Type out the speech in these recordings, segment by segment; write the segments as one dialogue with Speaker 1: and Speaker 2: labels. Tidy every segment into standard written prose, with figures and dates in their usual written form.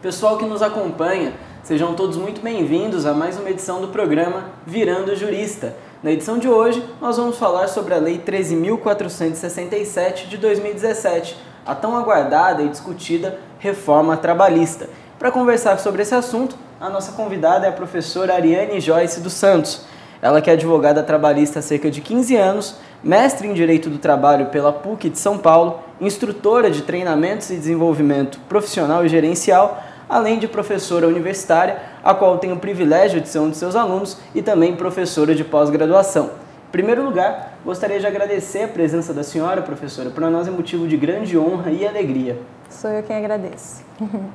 Speaker 1: Pessoal que nos acompanha, sejam todos muito bem-vindos a mais uma edição do programa Virando Jurista. Na edição de hoje, nós vamos falar sobre a Lei 13.467 de 2017, a tão aguardada e discutida reforma trabalhista. Para conversar sobre esse assunto, a nossa convidada é a professora Ariane Joyce dos Santos. Ela que é advogada trabalhista há cerca de 15 anos, mestre em Direito do Trabalho pela PUC de São Paulo, instrutora de treinamentos e desenvolvimento profissional e gerencial, além de professora universitária, a qual tem o privilégio de ser um de seus alunos e também professora de pós-graduação. Em primeiro lugar, gostaria de agradecer a presença da senhora, professora. Para nós é motivo de grande honra e alegria.
Speaker 2: Sou eu quem agradeço.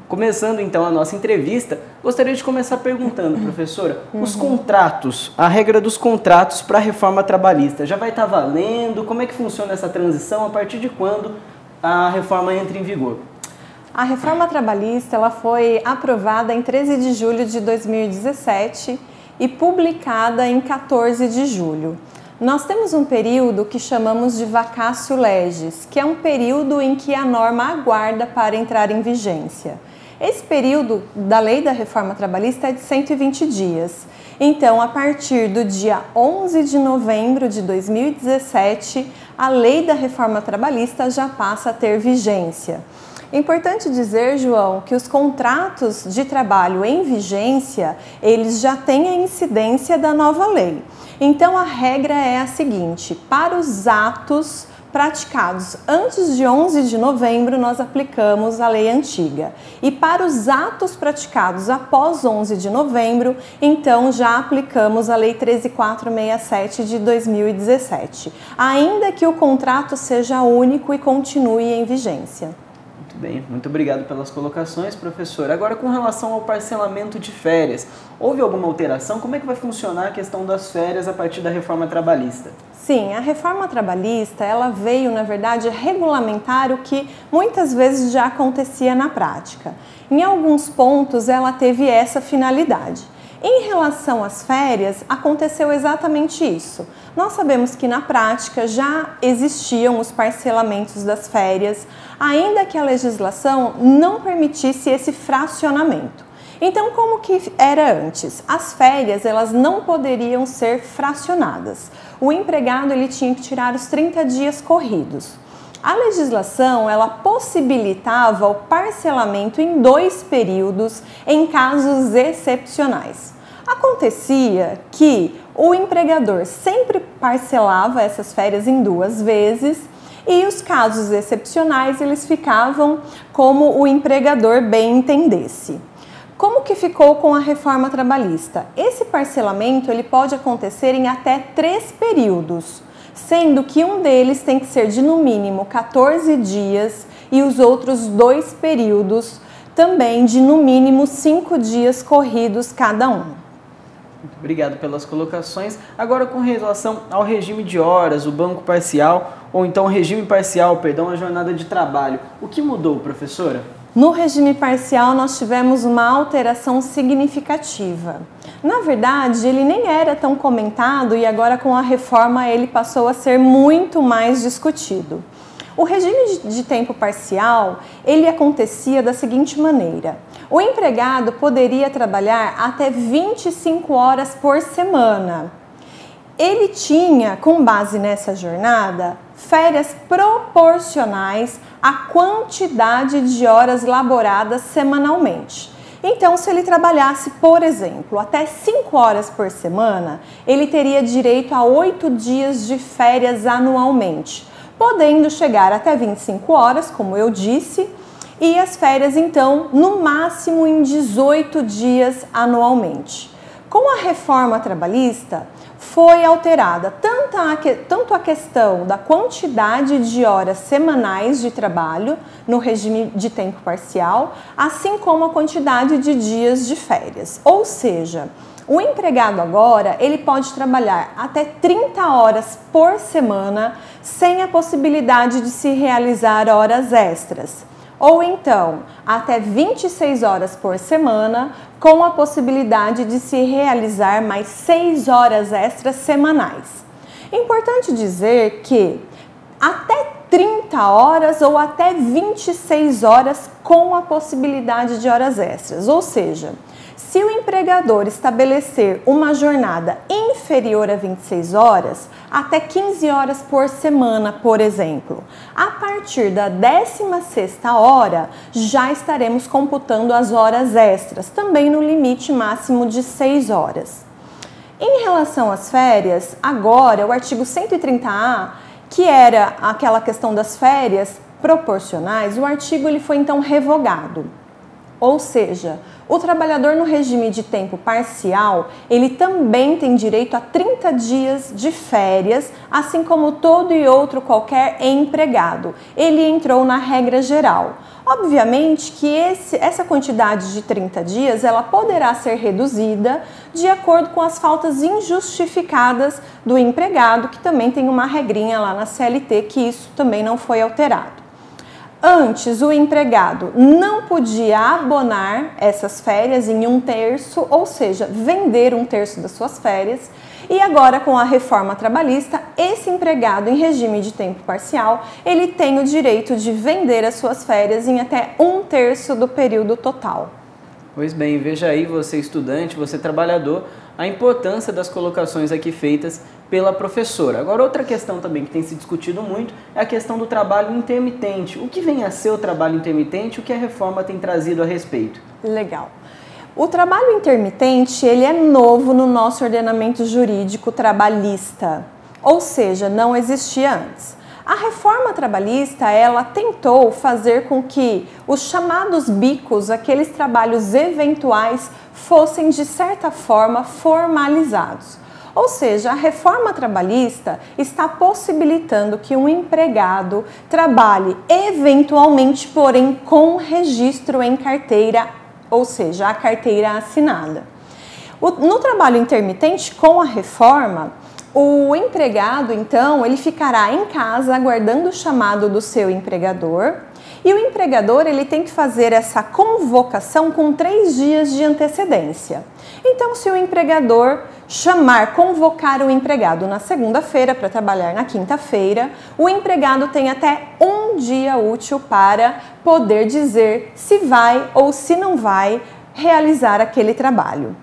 Speaker 1: Começando então a nossa entrevista, gostaria de começar perguntando, professora, os contratos, a regra dos contratos para a reforma trabalhista, já vai estar valendo? Como é que funciona essa transição? A partir de quando a reforma entra em vigor?
Speaker 2: A reforma trabalhista ela foi aprovada em 13 de julho de 2017 e publicada em 14 de julho. Nós temos um período que chamamos de vacatio legis, que é um período em que a norma aguarda para entrar em vigência. Esse período da lei da reforma trabalhista é de 120 dias. Então, a partir do dia 11 de novembro de 2017, a lei da reforma trabalhista já passa a ter vigência. Importante dizer, João, que os contratos de trabalho em vigência, eles já têm a incidência da nova lei. Então, a regra é a seguinte: para os atos praticados antes de 11 de novembro, nós aplicamos a lei antiga. E para os atos praticados após 11 de novembro, então já aplicamos a lei 13.467 de 2017, ainda que o contrato seja único e continue em vigência.
Speaker 1: Bem, muito obrigado pelas colocações, professor. Agora, com relação ao parcelamento de férias, houve alguma alteração? Como é que vai funcionar a questão das férias a partir da reforma trabalhista?
Speaker 2: Sim, a reforma trabalhista, ela veio, na verdade, regulamentar o que muitas vezes já acontecia na prática. Em alguns pontos, ela teve essa finalidade. Em relação às férias, aconteceu exatamente isso. Nós sabemos que na prática já existiam os parcelamentos das férias, ainda que a legislação não permitisse esse fracionamento. Então, como que era antes? As férias, elas não poderiam ser fracionadas. O empregado, ele tinha que tirar os 30 dias corridos. A legislação, ela possibilitava o parcelamento em 2 períodos em casos excepcionais. Acontecia que o empregador sempre parcelava essas férias em 2 vezes e os casos excepcionais, eles ficavam como o empregador bem entendesse. Como que ficou com a reforma trabalhista? Esse parcelamento, ele pode acontecer em até 3 períodos. Sendo que um deles tem que ser de no mínimo 14 dias e os outros 2 períodos também de no mínimo 5 dias corridos cada um.
Speaker 1: Muito obrigado pelas colocações. Agora, com relação ao regime de horas, o banco parcial, ou então o regime parcial, perdão, a jornada de trabalho, o que mudou, professora?
Speaker 2: No regime parcial, nós tivemos uma alteração significativa. Na verdade, ele nem era tão comentado e agora com a reforma ele passou a ser muito mais discutido. O regime de tempo parcial, ele acontecia da seguinte maneira: o empregado poderia trabalhar até 25 horas por semana. Ele tinha, com base nessa jornada, férias proporcionais à quantidade de horas laboradas semanalmente. Então, se ele trabalhasse, por exemplo, até 5 horas por semana, ele teria direito a 8 dias de férias anualmente, podendo chegar até 25 horas, como eu disse, e as férias, então, no máximo em 18 dias anualmente. Com a reforma trabalhista, foi alterada tanto a questão da quantidade de horas semanais de trabalho no regime de tempo parcial, assim como a quantidade de dias de férias. Ou seja, o empregado agora, ele pode trabalhar até 30 horas por semana sem a possibilidade de se realizar horas extras. Ou então, até 26 horas por semana, com a possibilidade de se realizar mais 6 horas extras semanais. Importante dizer que até 30 horas ou até 26 horas com a possibilidade de horas extras. Ou seja, se o empregador estabelecer uma jornada inferior a 26 horas, até 15 horas por semana, por exemplo, a partir da 16ª hora, já estaremos computando as horas extras, também no limite máximo de 6 horas. Em relação às férias, agora o artigo 130A, que era aquela questão das férias proporcionais, o artigo ele foi então revogado. Ou seja, o trabalhador no regime de tempo parcial, ele também tem direito a 30 dias de férias, assim como todo e outro qualquer empregado. Ele entrou na regra geral. Obviamente que essa quantidade de 30 dias, ela poderá ser reduzida de acordo com as faltas injustificadas do empregado, que também tem uma regrinha lá na CLT, que isso também não foi alterado. Antes, o empregado não podia abonar essas férias em 1/3, ou seja, vender 1/3 das suas férias. E agora, com a reforma trabalhista, esse empregado em regime de tempo parcial, ele tem o direito de vender as suas férias em até 1/3 do período total.
Speaker 1: Pois bem, veja aí, você estudante, você trabalhador, a importância das colocações aqui feitas pela professora. Agora, outra questão também que tem se discutido muito é a questão do trabalho intermitente. O que vem a ser o trabalho intermitente? O que a reforma tem trazido a respeito?
Speaker 2: Legal. O trabalho intermitente, ele é novo no nosso ordenamento jurídico trabalhista, ou seja, não existia antes. A reforma trabalhista, ela tentou fazer com que os chamados bicos, aqueles trabalhos eventuais, fossem de certa forma formalizados. Ou seja, a reforma trabalhista está possibilitando que um empregado trabalhe eventualmente, porém com registro em carteira, ou seja, a carteira assinada. No trabalho intermitente, com a reforma, o empregado, então, ele ficará em casa aguardando o chamado do seu empregador, e o empregador ele tem que fazer essa convocação com 3 dias de antecedência. Então, se o empregador convocar o empregado na segunda-feira para trabalhar na quinta-feira, o empregado tem até 1 dia útil para poder dizer se vai ou se não vai realizar aquele trabalho.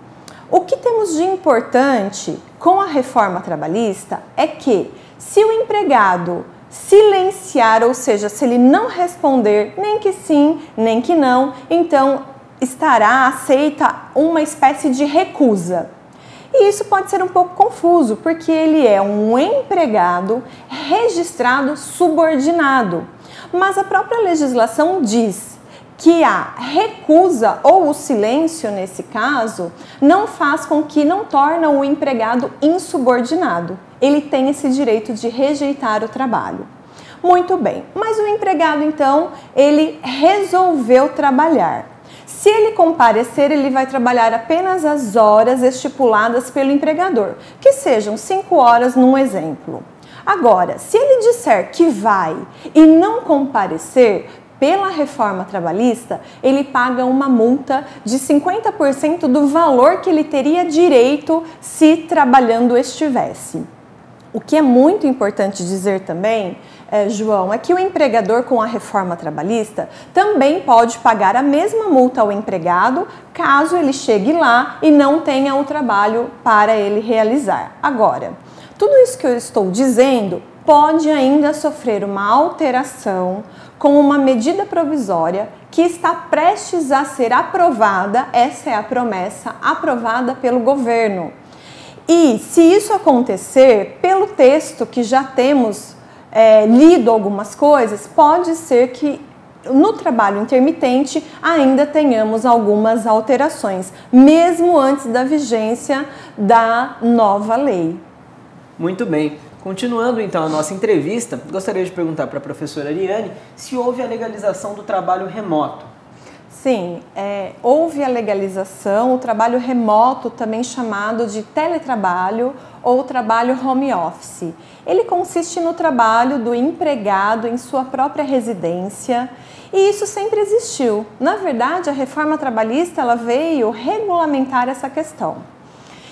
Speaker 2: O que temos de importante com a reforma trabalhista é que, se o empregado silenciar, ou seja, se ele não responder nem que sim, nem que não, então estará aceita uma espécie de recusa. E isso pode ser um pouco confuso, porque ele é um empregado registrado subordinado. Mas a própria legislação diz que a recusa ou o silêncio, nesse caso, não faz com que não torna o empregado insubordinado. Ele tem esse direito de rejeitar o trabalho. Muito bem, mas o empregado, então, ele resolveu trabalhar. Se ele comparecer, ele vai trabalhar apenas as horas estipuladas pelo empregador, que sejam 5 horas num exemplo. Agora, se ele disser que vai e não comparecer, pela reforma trabalhista, ele paga uma multa de 50% do valor que ele teria direito se trabalhando estivesse. O que é muito importante dizer também, João, é que o empregador com a reforma trabalhista também pode pagar a mesma multa ao empregado caso ele chegue lá e não tenha o trabalho para ele realizar. Agora, tudo isso que eu estou dizendo pode ainda sofrer uma alteração com uma medida provisória que está prestes a ser aprovada, essa é a promessa, aprovada pelo governo. E se isso acontecer, pelo texto que já temos lido algumas coisas, pode ser que no trabalho intermitente ainda tenhamos algumas alterações, mesmo antes da vigência da nova lei.
Speaker 1: Muito bem. Continuando então a nossa entrevista, gostaria de perguntar para a professora Ariane se houve a legalização do trabalho remoto.
Speaker 2: Sim, houve a legalização, o trabalho remoto, também chamado de teletrabalho ou trabalho home office. Ele consiste no trabalho do empregado em sua própria residência e isso sempre existiu. Na verdade, a reforma trabalhista ela veio regulamentar essa questão.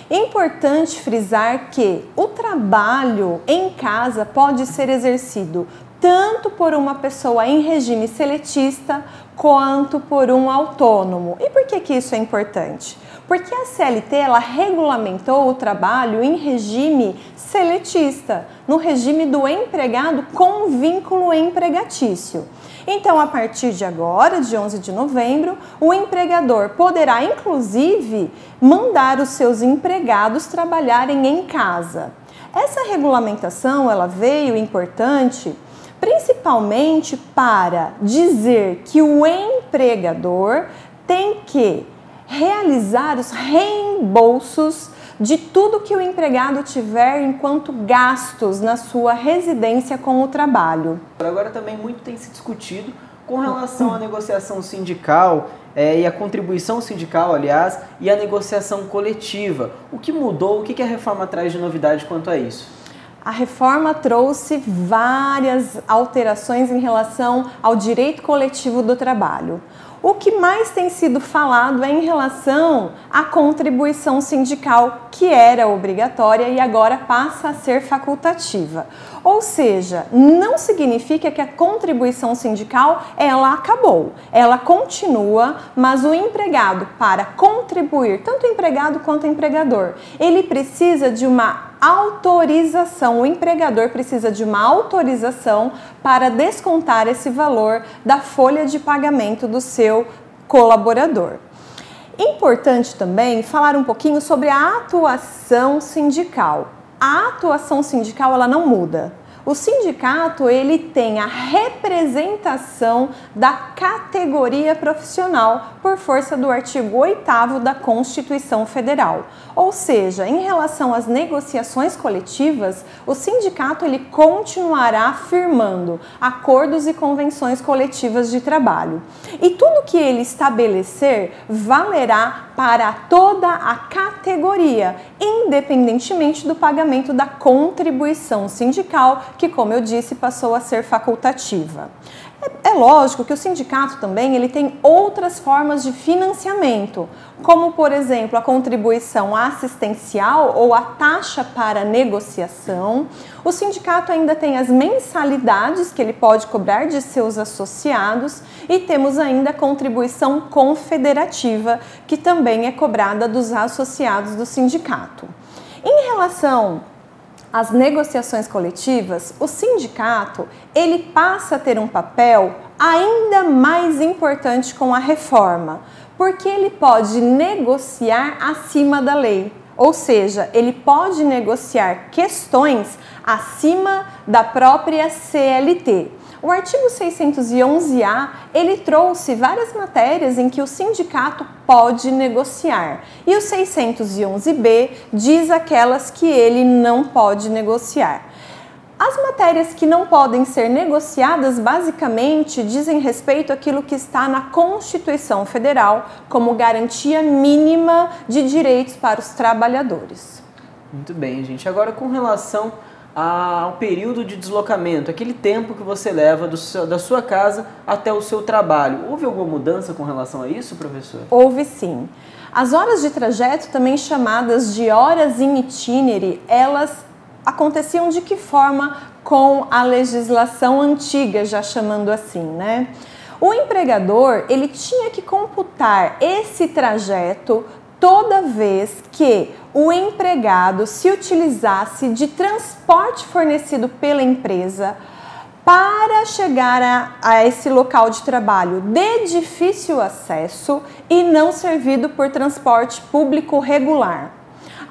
Speaker 2: É importante frisar que o trabalho em casa pode ser exercido tanto por uma pessoa em regime seletista quanto por um autônomo. E por que isso é importante? Porque a CLT ela regulamentou o trabalho em regime seletista, no regime do empregado com vínculo empregatício. Então, a partir de agora, de 11 de novembro, o empregador poderá, inclusive, mandar os seus empregados trabalharem em casa. Essa regulamentação ela veio importante principalmente para dizer que o empregador tem que realizar os reembolsos de tudo que o empregado tiver enquanto gastos na sua residência com o trabalho.
Speaker 1: Agora também muito tem se discutido com relação à negociação sindical e a contribuição sindical, aliás, e a negociação coletiva. O que mudou? O que a reforma traz de novidade quanto a isso?
Speaker 2: A reforma trouxe várias alterações em relação ao direito coletivo do trabalho. O que mais tem sido falado é em relação à contribuição sindical, que era obrigatória e agora passa a ser facultativa. Ou seja, não significa que a contribuição sindical ela acabou, ela continua, mas o empregado, para contribuir, tanto o empregado quanto o empregador, ele precisa de uma autorização, o empregador precisa de uma autorização para descontar esse valor da folha de pagamento do seu colaborador. Importante também falar um pouquinho sobre a atuação sindical. A atuação sindical ela não muda. O sindicato ele tem a representação da categoria profissional por força do artigo 8º da Constituição Federal. Ou seja, em relação às negociações coletivas, o sindicato ele continuará firmando acordos e convenções coletivas de trabalho. E tudo que ele estabelecer valerá para toda a categoria, independentemente do pagamento da contribuição sindical, que, como eu disse, passou a ser facultativa. É lógico que o sindicato também ele tem outras formas de financiamento, como, por exemplo, a contribuição assistencial ou a taxa para negociação. O sindicato ainda tem as mensalidades que ele pode cobrar de seus associados e temos ainda a contribuição confederativa, que também é cobrada dos associados do sindicato. Em relação às negociações coletivas, o sindicato ele passa a ter um papel ainda mais importante com a reforma, porque ele pode negociar acima da lei, ou seja, ele pode negociar questões acima da própria CLT. O artigo 611-A, ele trouxe várias matérias em que o sindicato pode negociar. E o 611-B diz aquelas que ele não pode negociar. As matérias que não podem ser negociadas, basicamente, dizem respeito àquilo que está na Constituição Federal como garantia mínima de direitos para os trabalhadores.
Speaker 1: Muito bem, gente. Agora, com relação ao período de deslocamento, aquele tempo que você leva da sua casa até o seu trabalho. Houve alguma mudança com relação a isso, professor?
Speaker 2: Houve sim. As horas de trajeto, também chamadas de horas in itinere, elas aconteciam de que forma com a legislação antiga, já chamando assim, né? O empregador, ele tinha que computar esse trajeto toda vez que o empregado se utilizasse de transporte fornecido pela empresa para chegar a esse local de trabalho de difícil acesso e não servido por transporte público regular.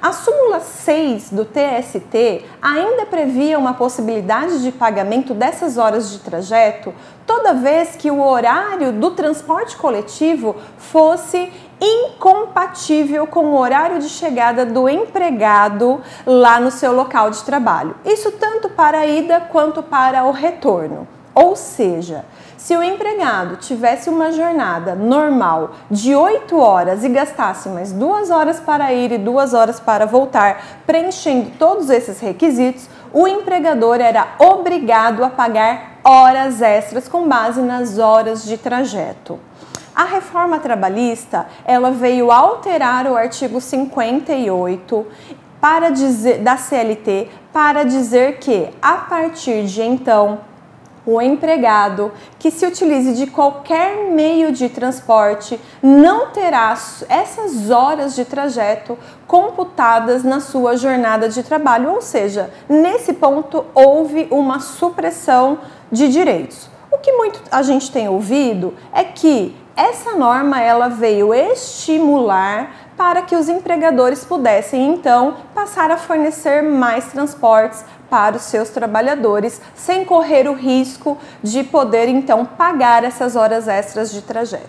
Speaker 2: A súmula 6 do TST ainda previa uma possibilidade de pagamento dessas horas de trajeto toda vez que o horário do transporte coletivo fosse incompatível com o horário de chegada do empregado lá no seu local de trabalho. Isso tanto para a ida quanto para o retorno. Ou seja, se o empregado tivesse uma jornada normal de 8 horas e gastasse mais 2 horas para ir e 2 horas para voltar, preenchendo todos esses requisitos, o empregador era obrigado a pagar horas extras com base nas horas de trajeto. A reforma trabalhista, ela veio alterar o artigo 58 da CLT para dizer que, a partir de então, O empregado que se utilize de qualquer meio de transporte não terá essas horas de trajeto computadas na sua jornada de trabalho, ou seja, nesse ponto houve uma supressão de direitos. O que muito a gente tem ouvido é que essa norma ela veio estimular para que os empregadores pudessem então passar a fornecer mais transportes para os seus trabalhadores, sem correr o risco de poder então pagar essas horas extras de trajeto.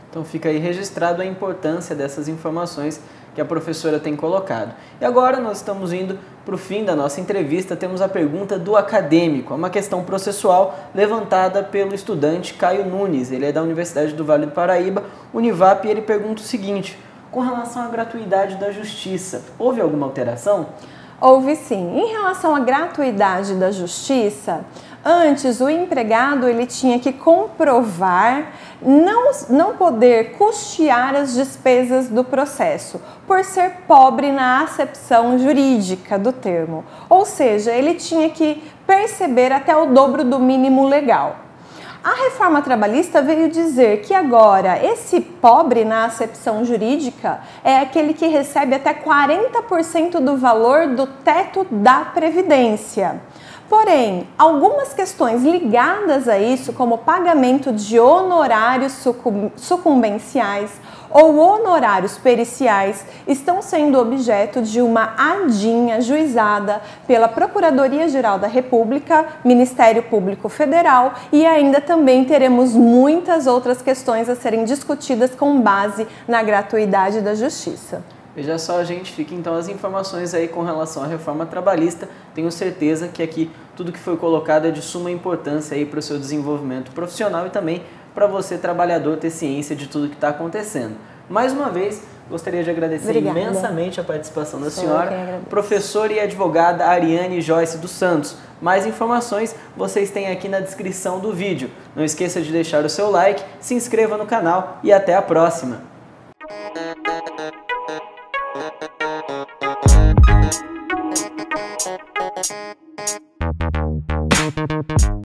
Speaker 1: Então fica aí registrado a importância dessas informações que a professora tem colocado. E agora nós estamos indo para o fim da nossa entrevista, temos a pergunta do acadêmico, uma questão processual levantada pelo estudante Caio Nunes, ele é da Universidade do Vale do Paraíba, Univap, e ele pergunta o seguinte: com relação à gratuidade da justiça, houve alguma alteração?
Speaker 2: Houve sim. Em relação à gratuidade da justiça, antes o empregado ele tinha que comprovar não poder custear as despesas do processo, por ser pobre na acepção jurídica do termo. Ou seja, ele tinha que perceber até o dobro do mínimo legal. A reforma trabalhista veio dizer que agora esse pobre na acepção jurídica é aquele que recebe até 40% do valor do teto da Previdência. Porém, algumas questões ligadas a isso, como pagamento de honorários sucumbenciais ou honorários periciais, estão sendo objeto de uma ADIM ajuizada pela Procuradoria-Geral da República, Ministério Público Federal, e ainda também teremos muitas outras questões a serem discutidas com base na gratuidade da justiça.
Speaker 1: Veja só, gente, fica então as informações aí com relação à reforma trabalhista. Tenho certeza que aqui tudo que foi colocado é de suma importância aí para o seu desenvolvimento profissional e também para você, trabalhador, ter ciência de tudo que está acontecendo. Mais uma vez, gostaria de agradecer imensamente a participação da senhora, professora e advogada Ariane Joyce dos Santos. Mais informações vocês têm aqui na descrição do vídeo. Não esqueça de deixar o seu like, se inscreva no canal e até a próxima!